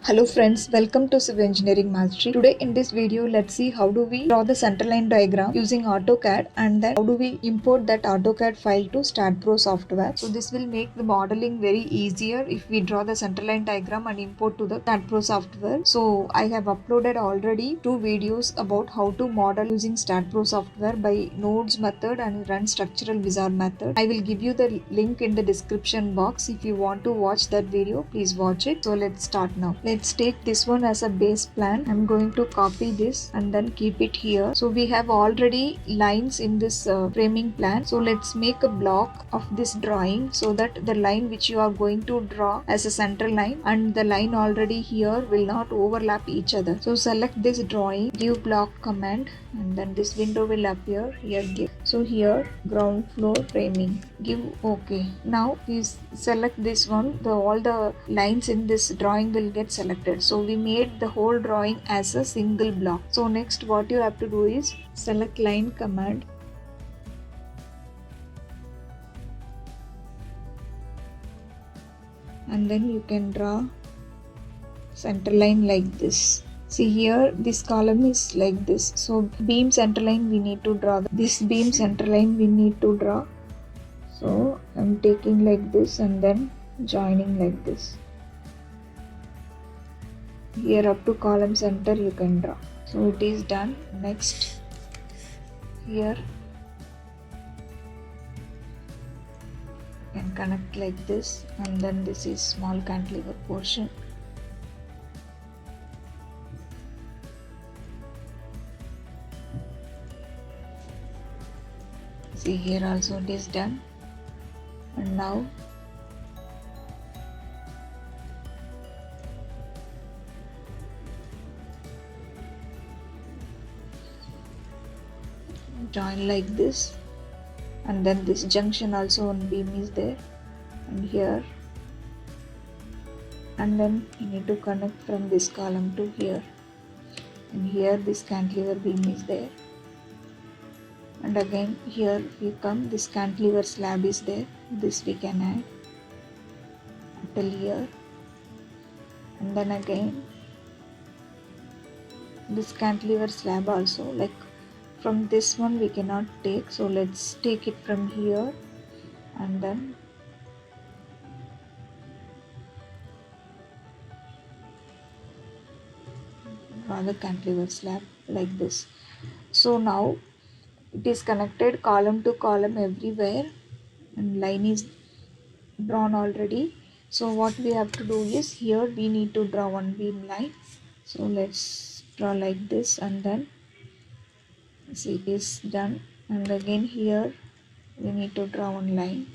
Hello friends, welcome to Civil Engineering Mastery. Today in this video, let's see how do we draw the centerline diagram using AutoCAD, and then how do we import that AutoCAD file to StatPro software. So this will make the modeling very easier if we draw the centerline diagram and import to the StatPro software. So I have uploaded already two videos about how to model using StatPro software by nodes method and run structural wizard method. I will give you the link in the description box. If you want to watch that video, please watch it. So let's start now. Let's take this one as a base plan. I'm going to copy this and then keep it here. So we have already lines in this framing plan. So let's make a block of this drawing so that the line which you are going to draw as a center line and the line already here will not overlap each other. So select this drawing, give block command, and then this window will appear here. So here ground floor framing, give OK. Now please select this one. All the lines in this drawing will get selected. So we made the whole drawing as a single block. So next what you have to do is select line command, and then you can draw center line like this. See here, this column is like this. So beam center line we need to draw. This beam center line we need to draw. So I'm taking like this and then joining like this. Here up to column center you can draw. So it is done. Next, here you can connect like this, and then this is small cantilever portion. See here also it is done. And now join like this, and then this junction also on beam is there, and here, and then you need to connect from this column to here, and here this cantilever beam is there, and again here we come, this cantilever slab is there, this we can add till here, and then again this cantilever slab also, like from this one we cannot take, so let's take it from here, and then draw the cantilever slab like this. So now it is connected column to column everywhere, and line is drawn already. So what we have to do is here we need to draw one beam line. So let's draw like this, and then see it is done, and again here we need to draw one line.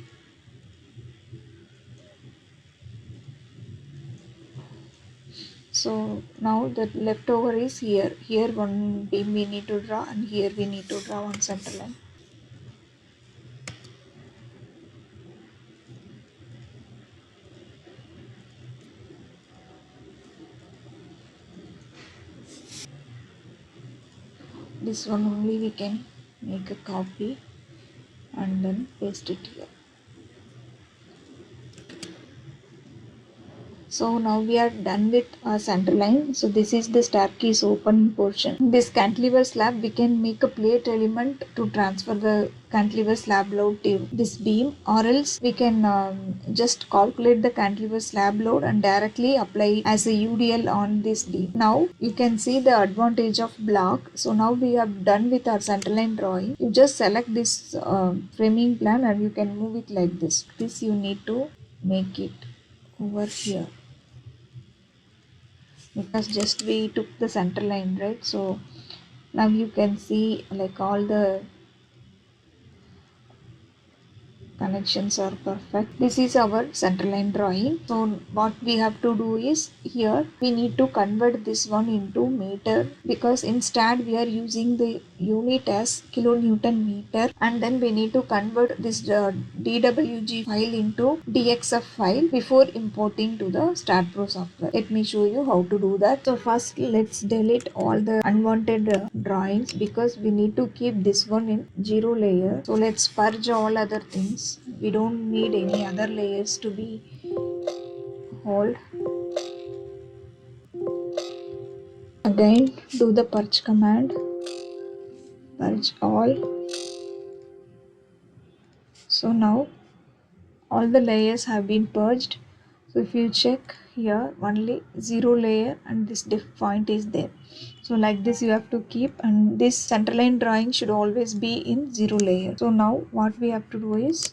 So now the leftover is here. Here one beam we need to draw, and here we need to draw one center line. This one only we can make a copy and then paste it here. So now we are done with our center line. So this is the staircase open portion. This cantilever slab we can make a plate element to transfer the cantilever slab load to this beam, or else we can just calculate the cantilever slab load and directly apply as a UDL on this beam. Now you can see the advantage of block. So now we have done with our center line drawing. You just select this framing plan and you can move it like this. This you need to make it over here, because just we took the center line, right? So now you can see like all the connections are perfect. This is our center line drawing. So what we have to do is here we need to convert this one into meter, because instead we are using the unit as kilonewton meter, and then we need to convert this DWG file into DXF file before importing to the StatPro software. Let me show you how to do that. So first let's delete all the unwanted drawings, because we need to keep this one in 0 layer. So let's purge all other things. We don't need any other layers to be hold. Again do the purge command, purge all. So now all the layers have been purged. So if you check here, only 0 layer and this diff point is there. So like this you have to keep, and this centerline drawing should always be in 0 layer. So now what we have to do is,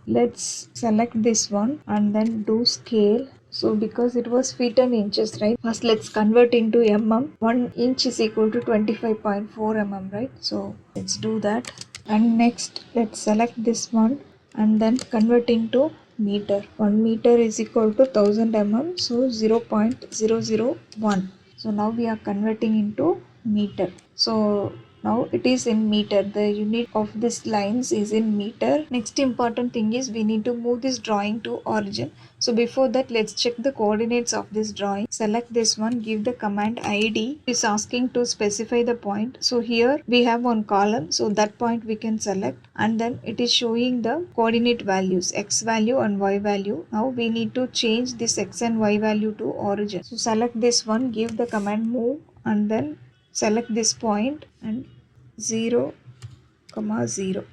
let's select this one and then do scale. So because it was feet and inches, right? First let's convert into mm. 1 inch is equal to 25.4 mm, right? So let's do that. And next let's select this one and then convert into meter. 1 meter is equal to 1000 mm, so 0.001. So now we are converting into meter. So now it is in meter. The unit of this lines is in meter. Next important thing is we need to move this drawing to origin. So before that, let's check the coordinates of this drawing. Select this one, give the command id. It's asking to specify the point. So here we have one column, so that point we can select, and then it is showing the coordinate values, x value and y value. Now we need to change this x and y value to origin. So select this one, give the command move, and then select this point and 0, 0.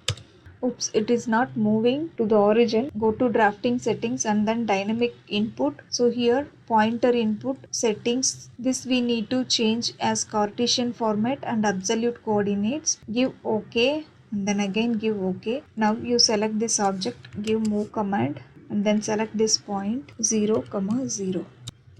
Oops, it is not moving to the origin. Go to drafting settings and then dynamic input. So here pointer input settings, this we need to change as Cartesian format and absolute coordinates. Give OK and then again give OK. Now you select this object, give move command and then select this point 0, 0.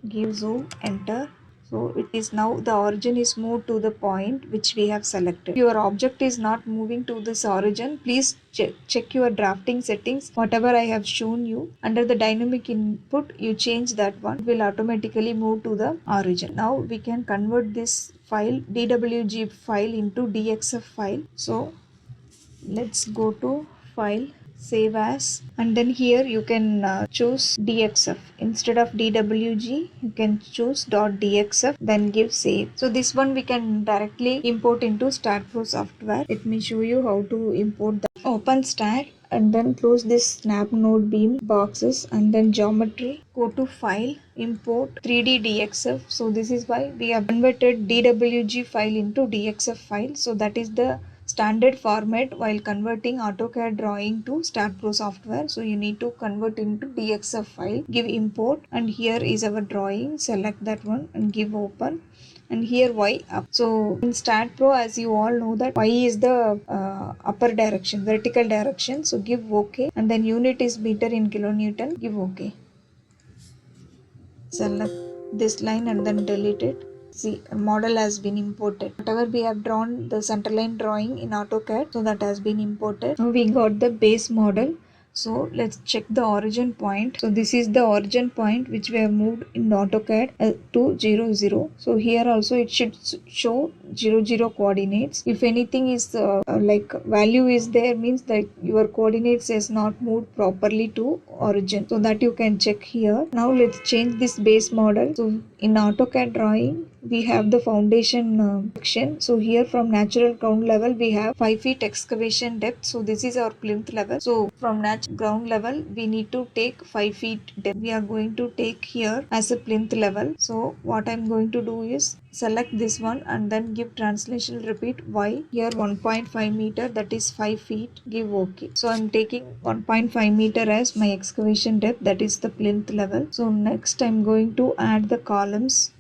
Give zoom, enter. So it is now the origin is moved to the point which we have selected. Your object is not moving to this origin. Please check your drafting settings. Whatever I have shown you under the dynamic input, you change that one. It will automatically move to the origin. Now we can convert this file DWG file into DXF file. So let's go to file, save as, and then here you can choose DXF instead of DWG. You can choose .dxf, then give save. So this one we can directly import into StatPro software. Let me show you how to import the open Stat and then close this snap node beam boxes and then geometry. Go to file, import 3D DXF. So this is why we have converted DWG file into DXF file. So that is the standard format while converting AutoCAD drawing to StatPro software. So you need to convert into DXF file, give import, and here is our drawing. Select that one and give open. And here y up. So in StatPro, as you all know that y is the upper direction, vertical direction. So give OK, and then unit is meter in kilonewton. Give OK. Select this line and then delete it. See, a model has been imported. Whatever we have drawn, the centerline drawing in AutoCAD, so that has been imported. Now we got the base model. So let's check the origin point. So this is the origin point which we have moved in AutoCAD to 0, 0. So here also it should show 0, 0 coordinates. If anything is like value is there, means that your coordinates is not moved properly to origin. So that you can check here. Now let's change this base model. So in AutoCAD drawing, we have the foundation section. So here from natural ground level we have 5 feet excavation depth. So this is our plinth level. So from natural ground level we need to take 5 feet depth. We are going to take here as a plinth level. So what I'm going to do is select this one and then give translation repeat y. Here 1.5 meter, that is 5 feet. Give OK. So I'm taking 1.5 meter as my excavation depth, that is the plinth level. So next I'm going to add the columns.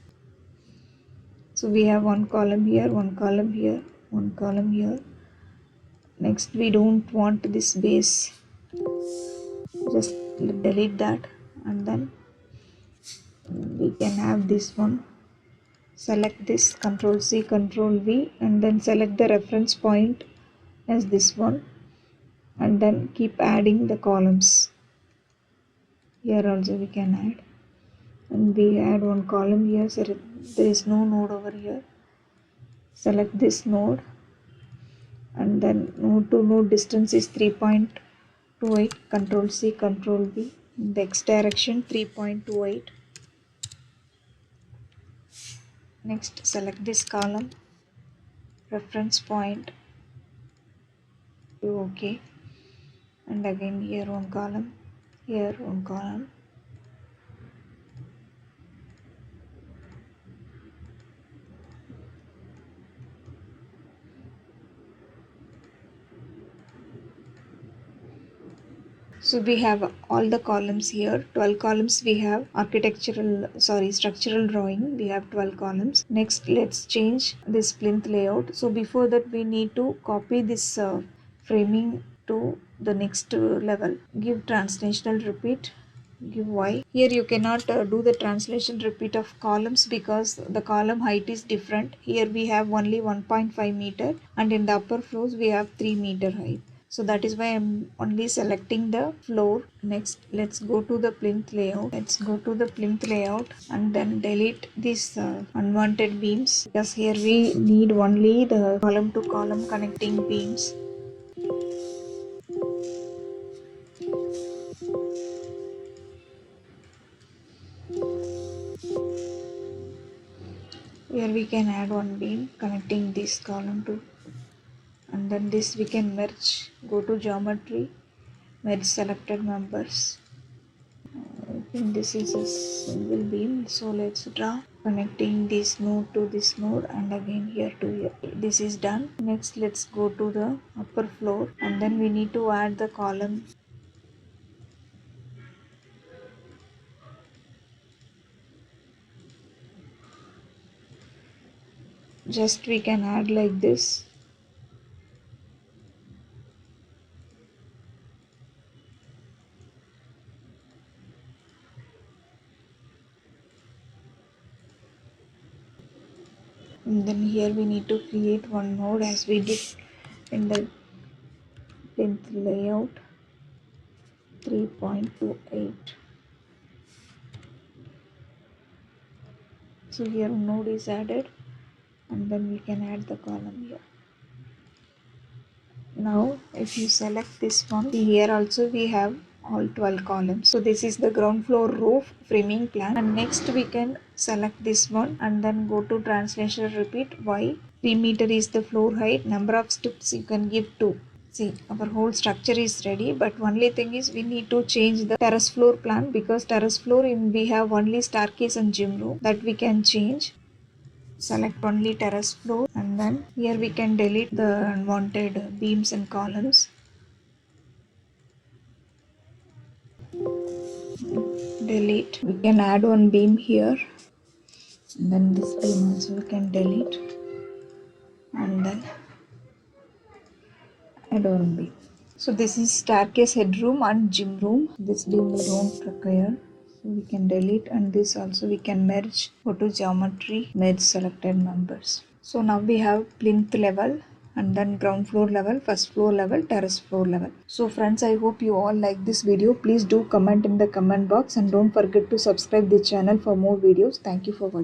So we have one column here, one column here, one column here. Next we don't want this base. Just delete that and then we can have this one. Select this, Ctrl C, Ctrl V, and then select the reference point as this one and then keep adding the columns. Here also we can add, and we add one column here, so there is no node over here. Select this node and then node to node distance is 3.28. Ctrl C, Ctrl V. In the x direction 3.28. Next select this column, reference point, do OK, and again here one column, here one column. So we have all the columns here, 12 columns we have, structural drawing, we have 12 columns. Next, let's change this plinth layout. So before that we need to copy this framing to the next level. Give translational repeat, give Y. Here you cannot do the translation repeat of columns because the column height is different. Here we have only 1.5 meter and in the upper floors we have 3 meter height. So that is why I'm only selecting the floor. Next, let's go to the plinth layout. Let's go to the plinth layout and then delete these unwanted beams, because here we need only the column to column connecting beams. Here we can add one beam connecting this column to, and then this we can merge. Go to geometry, merge selected members. I think this is a single beam, so let's draw connecting this node to this node and again here to here. This is done. Next, let's go to the upper floor and then we need to add the column. Just we can add like this. And then here we need to create one node as we did in the plinth layout, 3.28. So here node is added and then we can add the column here. Now if you select this one, here also we have all 12 columns. So this is the ground floor roof framing plan, and next we can select this one and then go to translation repeat Y. 3 meter is the floor height. Number of steps you can give 2. See, our whole structure is ready, but only thing is we need to change the terrace floor plan, because terrace floor we have only staircase and gym room, that we can change. Select only terrace floor and then here we can delete the unwanted beams and columns. Delete. We can add one beam here and then this beam also we can delete and then add one beam. So this is staircase, headroom and gym room. This beam we don't require, so we can delete, and this also we can merge. Go to geometry, merge selected members. So now we have plinth level and then ground floor level, first floor level, terrace floor level. So friends, I hope you all like this video. Please do comment in the comment box and don't forget to subscribe the channel for more videos. Thank you for watching.